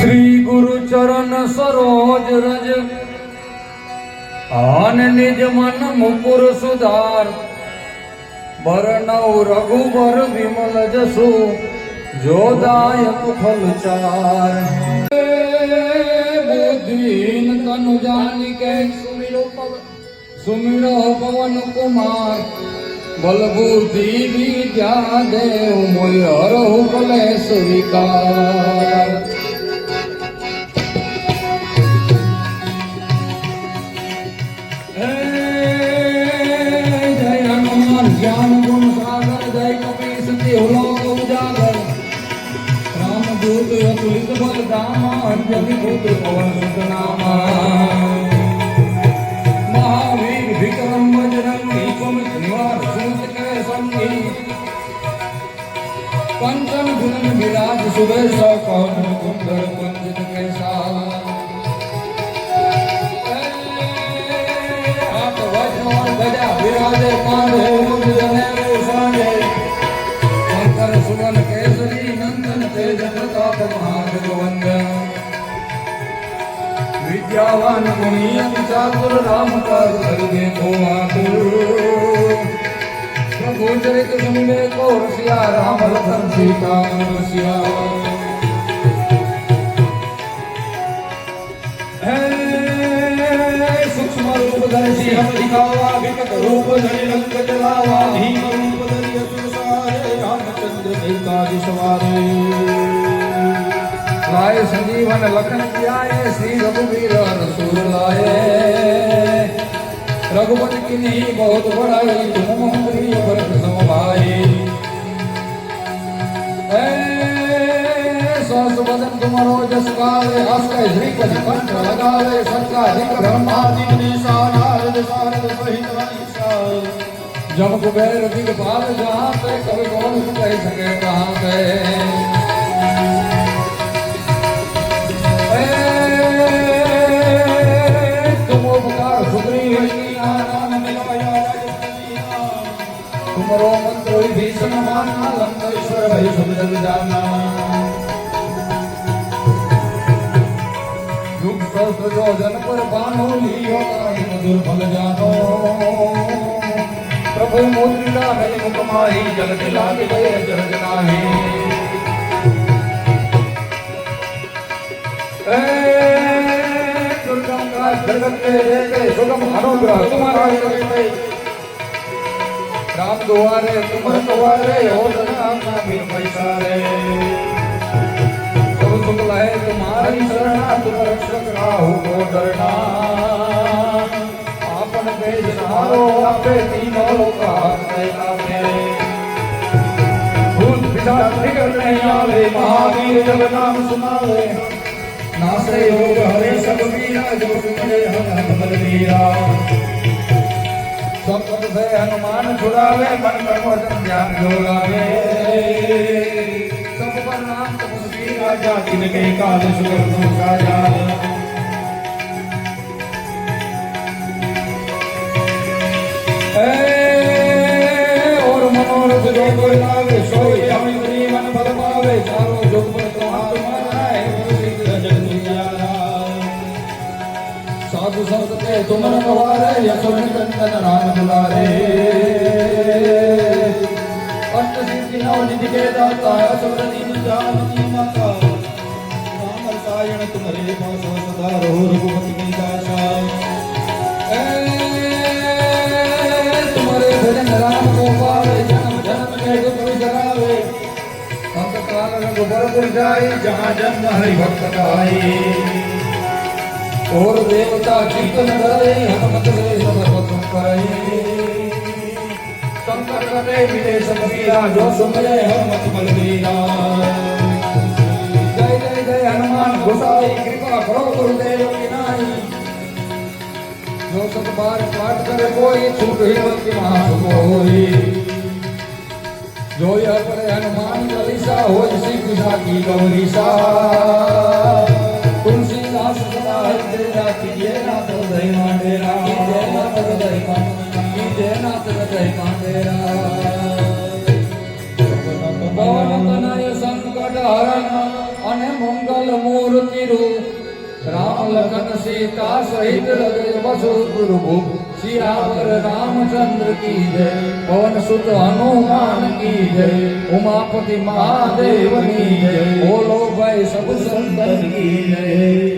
श्री गुरु चरण सरोज रज आन निज मन मुकुर सुधार बरनौ रघुबर विमल जसु जोदायक फल चार बुद्धिन तनु जानिके सुमिरो पवन कुमार बल बुद्धि विद्या देव मोय हरहु कलेश विकार ज्ञान गुण सागर जय कपीस देवलोक उजागर रामदूत अतुलित बल धामा अंजलि भूत पवन सुत नामा महावीर विक्रम बजरंगी कुमत निवार सुमत के संगी कंचन गुणन विराज सुबेश कौन कुंदर कुंजित कैसा हाथ वज्र और गजा विराजे कांधे सुवन केसरी नंदन तेज प्रताप महाजगवंद विद्यावान गुणी अति चातुर राम काज करगे को आतुर प्रभु चरित सुनिबे को रसिया राम लखन सीता रसिया सूक्ष्म रूप धरि सिंह दिखावा विकट रूप धरि लंक जलावा भीम रूप धरि असुर सहारे रामचंद्र एकादि सवारे लाए संजीवन लखन जियाए श्री रघुवीर रसूल लाए रघुपति किन्ही बहुत बड़ाई तुम प्रिय भरत सम भाई सहस बदन तुम्हारो जस गावे अस्कै श्रीपति कंठ लगावे सत्काधिक ब्रह्मादि मनीषा नारद सारद सहित मनीषा जब कुबेर दिगपाल जहाँ पे कभी कौन कह सके कहाँ पे तुम उपकार सुग्रीव नाम मिलाया तुमरो मंत्र भीषण माना लंकेश्वर भय सब जग जाना युग सहस्र जो जन पर बानो लियो ताहि मधुर फल जानो प्रभु मुद्रिका है मुकमाही जगत लागे गए जगत नाही दुर्गम का जगत के देखे सुगम अनुग्रह तुम्हारा करते राम दुआरे तुम दुआरे हो नाम बिन पैसारे सब सुख लहे तुम्हारी शरणा तुम रक्षक राहु को डरना आपन पेज सहारो आपे तीनों लोका आपे भूत पिशाच निकट नहीं आवे महावीर जब नाम सुनावे नासे योग हरे सब वीरा जो सुने हर बलवीरा सब पद से हनुमान छुड़ावे मन कर्म वचन ध्यान जो लावे सब पर नाम तपस्वी राजा जिनके काल सुगम साजा और मनोरथ जो कोई लावे सोई अमित जीवन फल पावे चारों जुग पर तुम्हारा है जग दुनिया साधु संत के तुम रखवारे यशोनि कंदन राम दुलारे अष्ट सिद्धि नौ निधि के दाता असुर दीन जानकी माता राम रसायन तुम्हारे पास सदा रहो रघुपति की दासा तुम्हारे भजन राम को पावे जन्म जन्म के दुख विसरावे संत काल रघुबर जाए जहाँ जन्म हरि भक्त गाए और देवता कीर्तन करे हनुमत से सब तुम करे शंकर करे मिले सब वीरा जो सुमरे हनुमत बलवीरा जय जय जय हनुमान गोसाई कृपा करो गुरुदेव की नाई जो सब बार पाठ करे कोई छूट ही की महासुकोई जो यह पढ़े हनुमान चालीसा हो सिद्धिसा की गौरीसा तुलसीदास सदा हृदय कीजिए नाथ हृदय मांडेरा कीजिए नाथ हृदय मांडेरा कीजिए नाथ हृदय मांडेरा पवन तनय संकट हरण અને મંગલ મૂર્તિ રૂપ રામ લખન સીતા સહિત હૃદય વસુ ગુરુભૂપ सियावर रामचंद्र की जय पवन सुत हनुमान की जय उमापति महादेव की जय बोलो भाई सब संतन की जय।